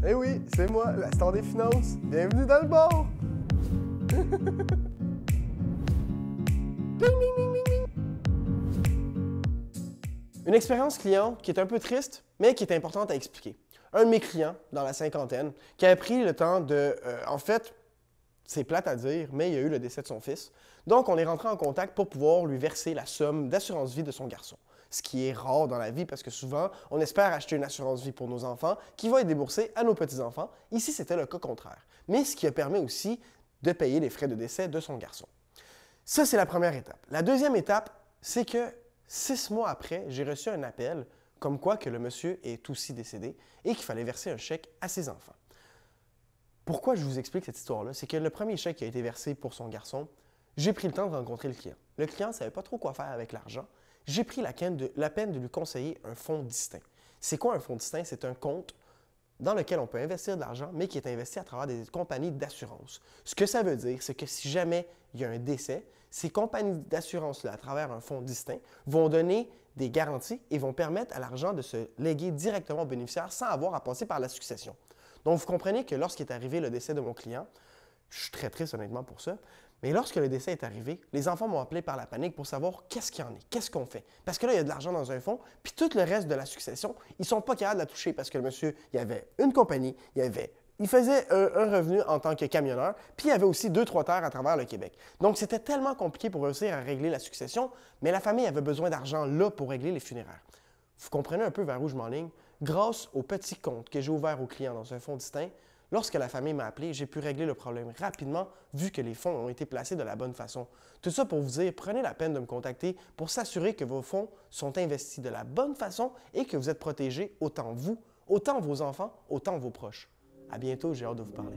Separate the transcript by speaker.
Speaker 1: Eh oui, c'est moi, la star des finances. Bienvenue dans le bar! Ding, ding, ding, ding, ding. Une expérience client qui est un peu triste, mais qui est importante à expliquer. Un de mes clients, dans la cinquantaine, qui a pris le temps de... en fait, c'est plate à dire, mais il y a eu le décès de son fils. Donc, on est rentré en contact pour pouvoir lui verser la somme d'assurance vie de son garçon. Ce qui est rare dans la vie parce que souvent, on espère acheter une assurance vie pour nos enfants qui va être déboursée à nos petits-enfants. Ici, c'était le cas contraire. Mais ce qui a permis aussi de payer les frais de décès de son garçon. Ça, c'est la première étape. La deuxième étape, c'est que 6 mois après, j'ai reçu un appel comme quoi que le monsieur est aussi décédé et qu'il fallait verser un chèque à ses enfants. Pourquoi je vous explique cette histoire-là? C'est que le premier chèque qui a été versé pour son garçon, j'ai pris le temps de rencontrer le client. Le client ne savait pas trop quoi faire avec l'argent. J'ai pris la peine de lui conseiller un fonds distinct. C'est quoi un fonds distinct? C'est un compte dans lequel on peut investir de l'argent, mais qui est investi à travers des compagnies d'assurance. Ce que ça veut dire, c'est que si jamais il y a un décès, ces compagnies d'assurance-là, à travers un fonds distinct, vont donner des garanties et vont permettre à l'argent de se léguer directement aux bénéficiaires sans avoir à passer par la succession. Donc, vous comprenez que lorsqu'il est arrivé le décès de mon client, je suis très triste honnêtement pour ça, mais lorsque le décès est arrivé, les enfants m'ont appelé par la panique pour savoir qu'est-ce qu'il y en est, qu'est-ce qu'on fait. Parce que là, il y a de l'argent dans un fonds, puis tout le reste de la succession, ils ne sont pas capables de la toucher parce que le monsieur, il avait une compagnie, il faisait un revenu en tant que camionneur, puis il y avait aussi 2-3 terres à travers le Québec. Donc, c'était tellement compliqué pour réussir à régler la succession, mais la famille avait besoin d'argent là pour régler les funéraires. Vous comprenez un peu vers où je m'enligne? Grâce au petit compte que j'ai ouvert aux clients dans un fonds distinct, lorsque la famille m'a appelé, j'ai pu régler le problème rapidement vu que les fonds ont été placés de la bonne façon. Tout ça pour vous dire, prenez la peine de me contacter pour s'assurer que vos fonds sont investis de la bonne façon et que vous êtes protégés autant vous, autant vos enfants, autant vos proches. À bientôt, j'ai hâte de vous parler.